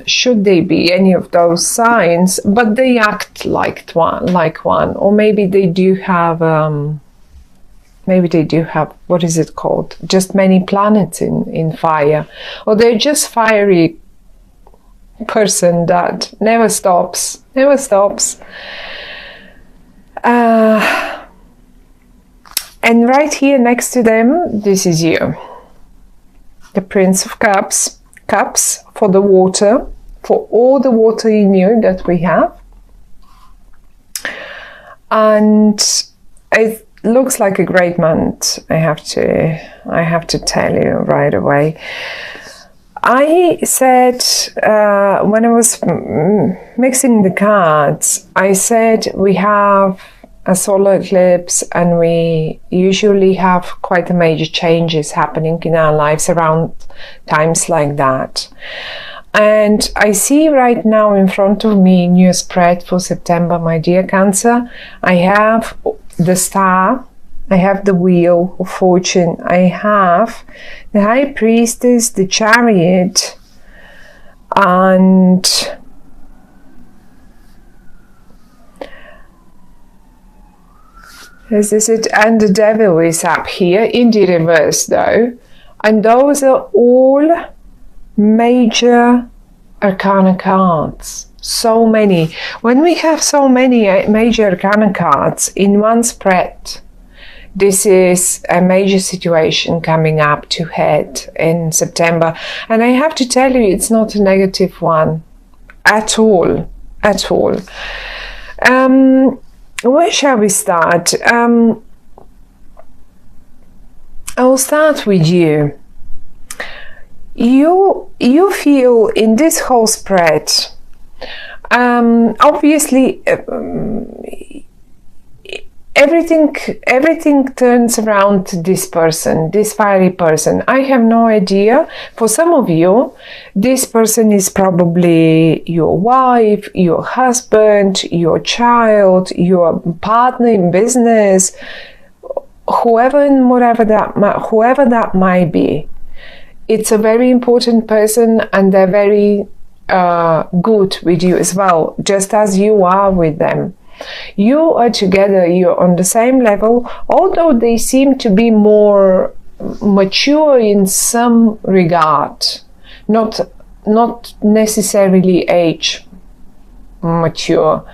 should they be any of those signs, but they act like one, or maybe they do have what is it called? Just many planets in fire, or they're just fiery person that never stops. And right here next to them, this is you, the Prince of Cups for the water, for all the water in you that we have. And it looks like a great month, I have to tell you right away. I said, when I was mixing the cards, I said we have a solar eclipse, and we usually have quite a major changes happening in our lives around times like that. And I see right now in front of me in your spread for September, my dear Cancer, I have the Star, I have the Wheel of Fortune, I have the High Priestess, the Chariot, and this is it, and the Devil is up here in the reverse though, and those are all major arcana cards. So many. When we have so many major arcana cards in one spread, this is a major situation coming up to head in September. And I have to tell you, it's not a negative one at all. Where shall we start? I'll start with you. You feel in this whole spread, obviously, everything turns around this person, this fiery person. I have no idea. For some of you, this person is probably your wife, your husband, your child, your partner in business, whoever that might be. It's a very important person, and they're very good with you as well, just as you are with them. You are together, you're on the same level, although they seem to be more mature in some regard, not necessarily age mature.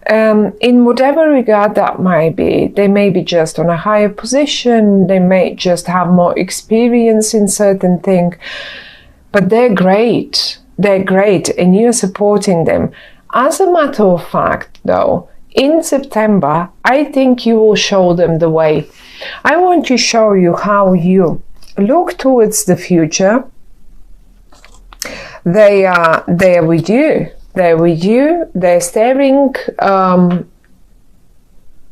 In whatever regard that might be, they may be just on a higher position, they may just have more experience in certain things, but they're great, and you're supporting them. As a matter of fact, though, in September, I think you will show them the way. I want to show you how you look towards the future. They are there with you. They're with you. They're staring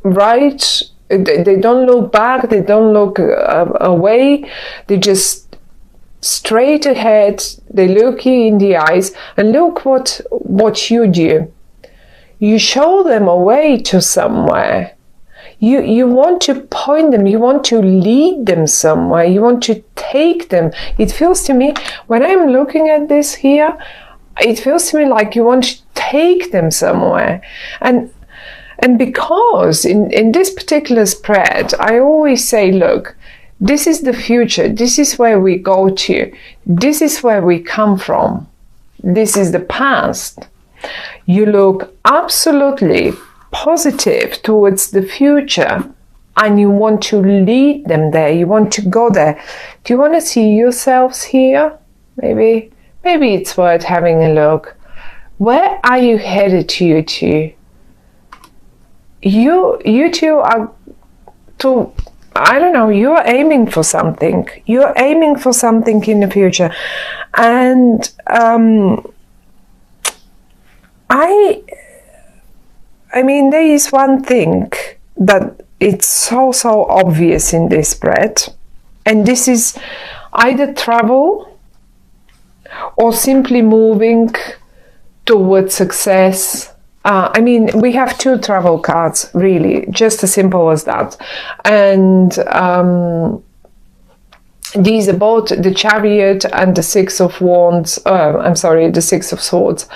right. They don't look back. They don't look away. They just straight ahead. They look you in the eyes, and look what you do. You show them a way to somewhere. You want to point them, you want to lead them somewhere, you want to take them. It feels to me, when I'm looking at this here, it feels to me like you want to take them somewhere. And because in this particular spread, I always say, look, this is the future, this is where we go to, this is where we come from, this is the past. You look absolutely positive towards the future, and you want to lead them there, you want to go there. Do you want to see yourselves here? Maybe it's worth having a look. Where are you headed to? You two are to, I don't know, you're aiming for something. You're aiming for something in the future. And I mean, there is one thing that it's so obvious in this spread, and this is either travel or simply moving towards success. I mean, we have two travel cards, really, just as simple as that. And these are both the Chariot and the Six of Wands. The Six of Swords.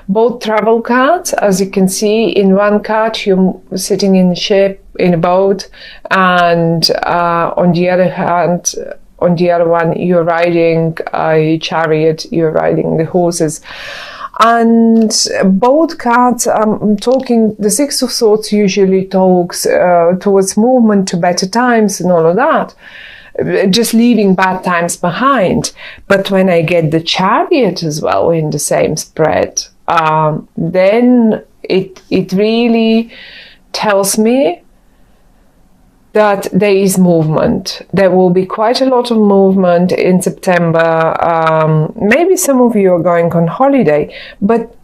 Both travel cards. As you can see, in one card you're sitting in a ship, in a boat, and on the other hand, on the other one, you're riding a chariot. You're riding the horses. And both cards, I'm talking, the Six of Swords usually talks towards movement to better times and all of that, just leaving bad times behind. But when I get the Chariot as well in the same spread, then it really tells me that there is movement. There will be quite a lot of movement in September. Maybe some of you are going on holiday, but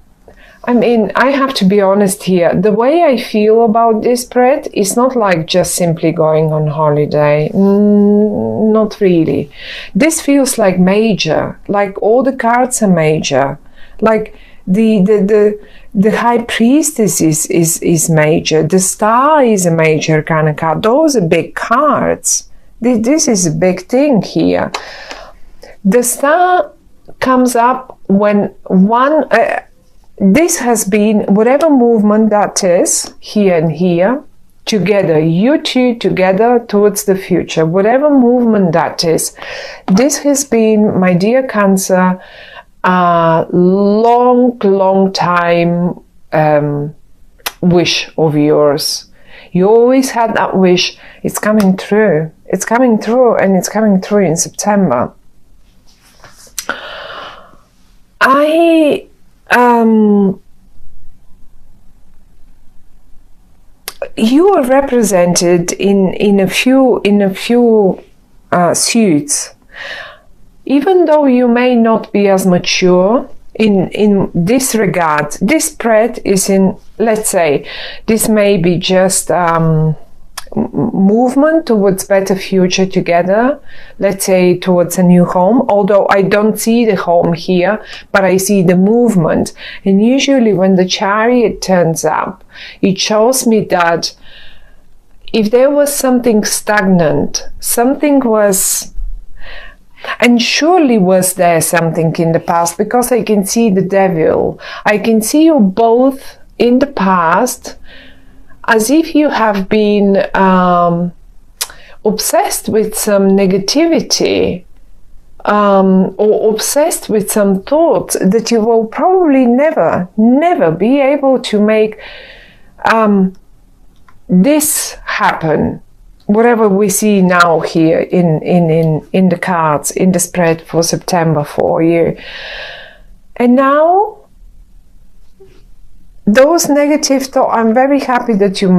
I mean, I have to be honest here. The way I feel about this spread is not like just simply going on holiday. Not really. This feels like major, like all the cards are major. Like the High Priestess is major. The Star is a major kind of card. Those are big cards. This is a big thing here. The Star comes up when one... this has been, whatever movement that is, here and here, together, you two together towards the future, whatever movement that is, this has been, my dear Cancer, a long time wish of yours. You always had that wish. It's coming through. It's coming through, and it's coming through in September. You are represented in a few suits. Even though you may not be as mature in this regard, this spread is in, let's say, this may be just movement towards better future together, let's say towards a new home, although I don't see the home here, but I see the movement. And usually when the Chariot turns up, it shows me that if there was something stagnant, something was, and surely was there something in the past, because I can see the Devil. I can see you both in the past as if you have been obsessed with some negativity, or obsessed with some thoughts that you will probably never be able to make this happen. Whatever we see now here in the cards, in the spread for September for you. And now, those negative thoughts, I'm very happy that you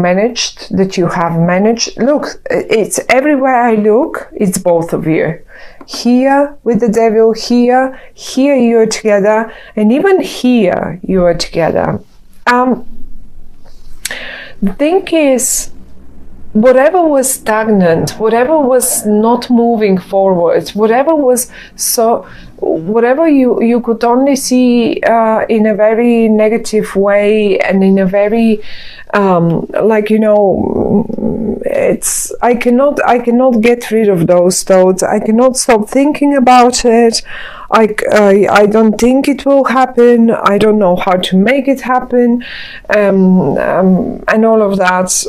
have managed. Look, it's everywhere I look, it's both of you. Here with the Devil, here you're together, and even here you are together. The thing is, whatever was stagnant, whatever was not moving forward, whatever you could only see in a very negative way, and in a very I cannot get rid of those thoughts. I cannot stop thinking about it. I don't think it will happen. I don't know how to make it happen, and all of that.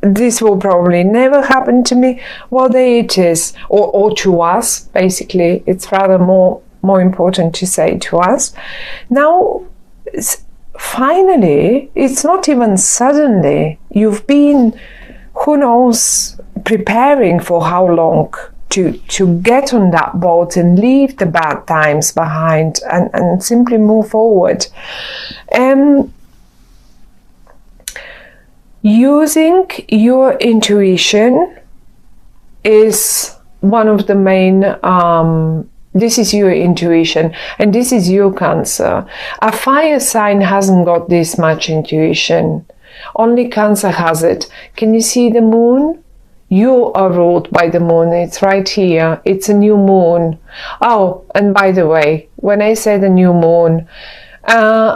This will probably never happen to me. Well, there it is, or to us. Basically, it's rather more important to say to us. Now, finally, it's not even suddenly. You've been, who knows, preparing for how long to get on that boat and leave the bad times behind and simply move forward. Using your intuition is one of the main, this is your intuition, and this is your Cancer. A fire sign hasn't got this much intuition. Only Cancer has it. Can you see the moon? You are ruled by the moon. It's right here. It's a new moon. Oh, and by the way, when I say the new moon,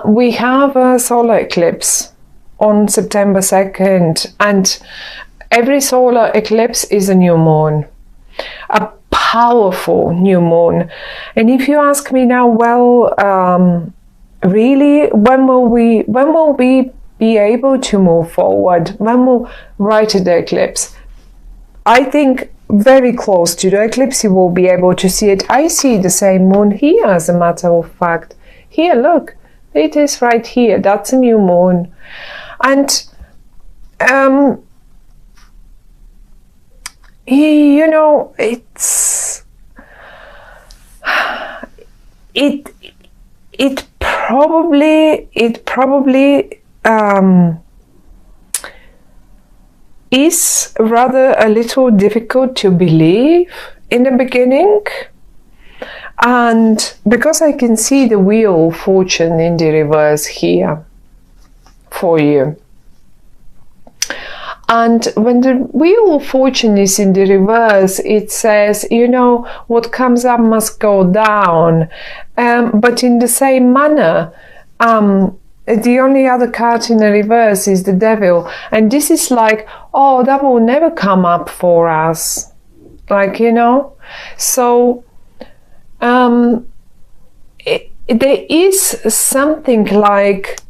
we have a solar eclipse on September 2nd, and every solar eclipse is a new moon. a powerful new moon. And if you ask me now, well, really, when will we be able to move forward? When will right at the eclipse? I think very close to the eclipse you will be able to see it. I see the same moon here, as a matter of fact. Here, look, it is right here. That's a new moon. And you know, it probably is rather a little difficult to believe in the beginning. And because I can see the Wheel of Fortune in the reverse here for you. And when the Wheel of Fortune is in the reverse, it says, you know, what comes up must go down. But in the same manner, the only other card in the reverse is the Devil. And this is like, oh, that will never come up for us. Like, you know. So there is something like,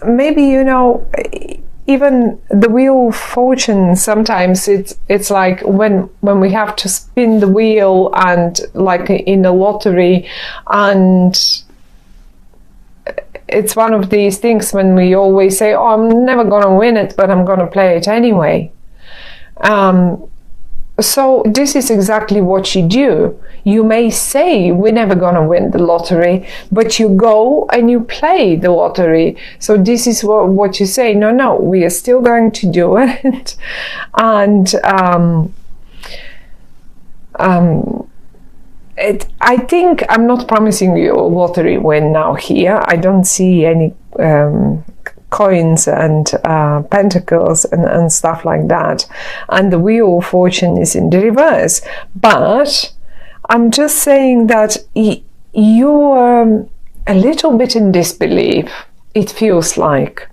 maybe, you know, even the Wheel of Fortune, sometimes it's like when we have to spin the wheel, and like in a lottery, and it's one of these things when we always say, oh, I'm never gonna win it, but I'm gonna play it anyway. So this is exactly what you do. You may say, we're never gonna win the lottery, but you go and you play the lottery. So this is what you say, no, we are still going to do it. And I think I'm not promising you a lottery win now here. I don't see any coins and pentacles and stuff like that. And the Wheel of Fortune is in the reverse. But I'm just saying that you're a little bit in disbelief, it feels like.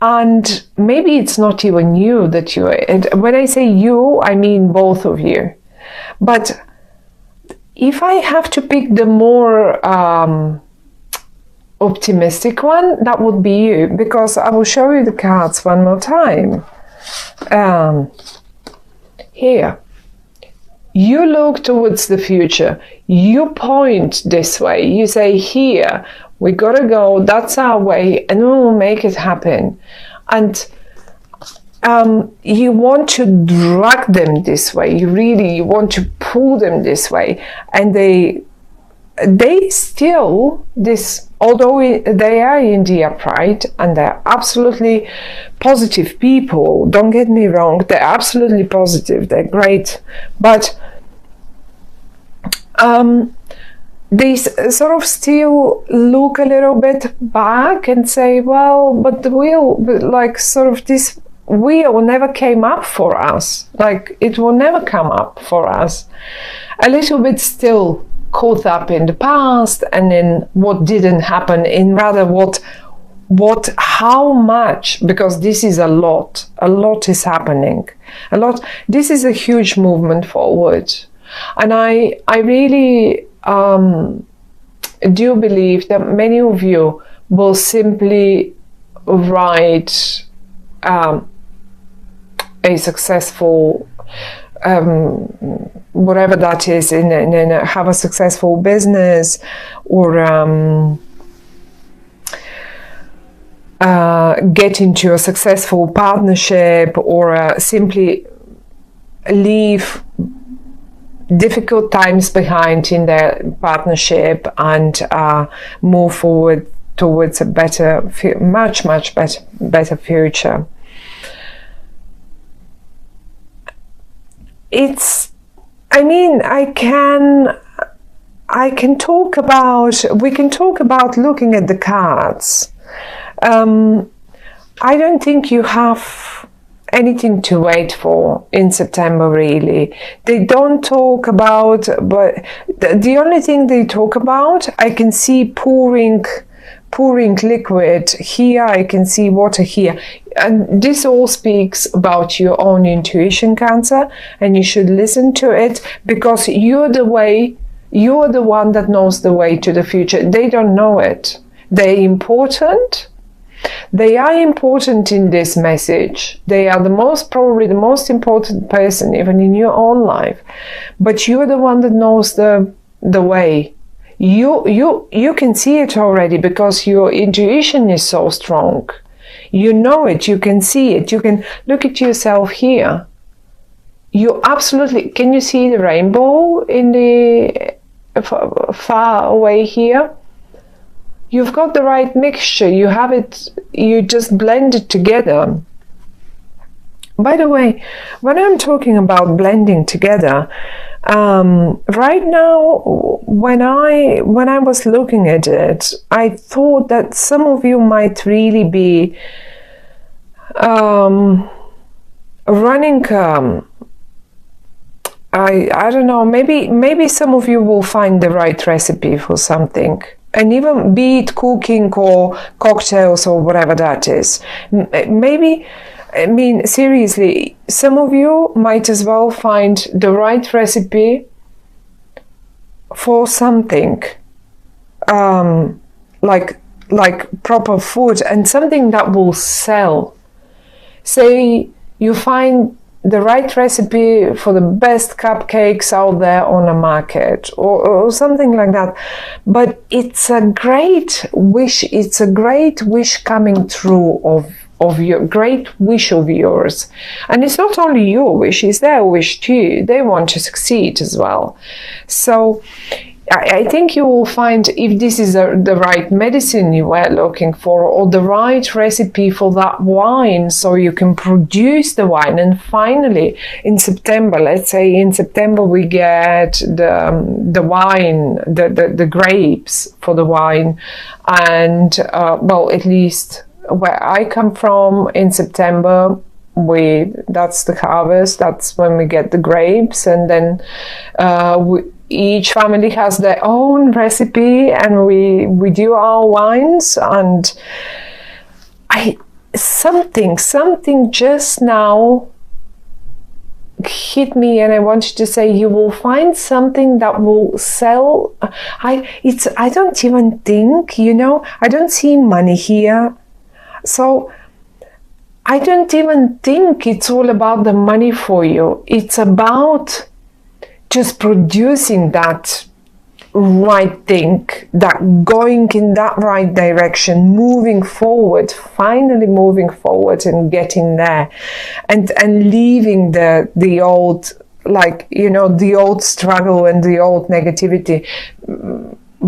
And maybe it's not even you that you're... When I say you, I mean both of you. But if I have to pick the more optimistic one, that would be you, because I will show you the cards one more time. Here, you look towards the future, you point this way, you say, here, we gotta go, that's our way, and we will make it happen. And you want to drag them this way, you want to pull them this way, and they still, although they are in the upright and they're absolutely positive people, don't get me wrong, they're absolutely positive, they're great, but they sort of still look a little bit back and say, well, but the wheel, like sort of this wheel never came up for us, like it will never come up for us. A little bit still caught up in the past and in what didn't happen, in rather how much, because this is a lot is happening, this is a huge movement forward. And I really do believe that many of you will simply write a successful whatever that is, have a successful business, or get into a successful partnership, or simply leave difficult times behind in their partnership and move forward towards a better, much better future. I mean, we can talk about looking at the cards. I don't think you have anything to wait for in September, really. They don't talk about, but the only thing they talk about, I can see pouring pouring liquid here, I can see water here. And this all speaks about your own intuition, Cancer, and you should listen to it, because you're the one that knows the way to the future. They don't know it. They're important. They are important in this message. They are probably the most important person, even in your own life. But you're the one that knows the way. You can see it already, because your intuition is so strong. You know it, you can see it, you can look at yourself here. You absolutely, can you see the rainbow in the far away here? You've got the right mixture, you have it, you just blend it together. By the way, when I'm talking about blending together, right now, when I was looking at it, I thought that some of you might really be running. I don't know. Maybe some of you will find the right recipe for something, and even be it cooking or cocktails or whatever that is. Maybe. I mean, seriously, some of you might as well find the right recipe for something, like proper food, and something that will sell. Say you find the right recipe for the best cupcakes out there on the market, or something like that. But it's a great wish. It's a great wish coming true of your great wish of yours. And it's not only your wish, it's their wish too. They want to succeed as well. So I think you will find, if this is the right medicine you were looking for, or the right recipe for that wine, so you can produce the wine. And finally, in September, let's say in September, we get the wine, the grapes for the wine. And well, at least where I come from, in September, that's the harvest. That's when we get the grapes, and then each family has their own recipe, and we do our wines. And something just now hit me, and I wanted to say, you will find something that will sell. I don't even think, I don't see money here. So I don't even think it's all about the money for you. It's about just producing that right thing, that going in that right direction, moving forward, finally moving forward and getting there, and leaving the old, the old struggle and the old negativity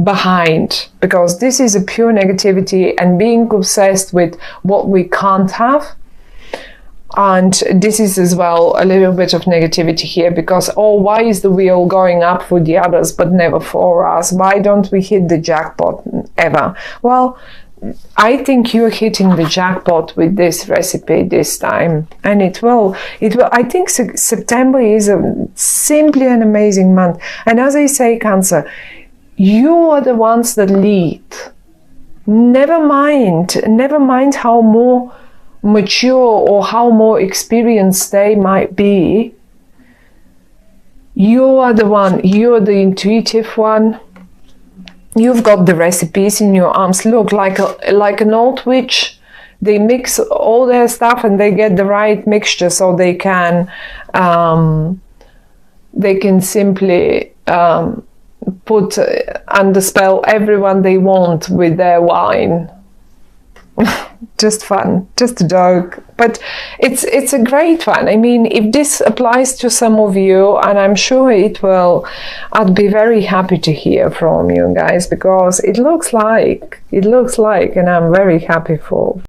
behind, because this is a pure negativity and being obsessed with what we can't have. And this is as well a little bit of negativity here, because why is the wheel going up for the others but never for us? Why don't we hit the jackpot ever? Well, I think you're hitting the jackpot with this recipe this time, and it will. I think September is simply an amazing month. And as I say, Cancer, you are the ones that lead. Never mind how more mature or how more experienced they might be. You are the one, you're the intuitive one. You've got the recipes in your arms. Look, like an old witch, they mix all their stuff and they get the right mixture, so they can simply put under spell everyone they want with their wine. Just fun, just a joke, but it's a great one. I mean, if this applies to some of you, and I'm sure it will, I'd be very happy to hear from you guys, because it looks like, and I'm very happy for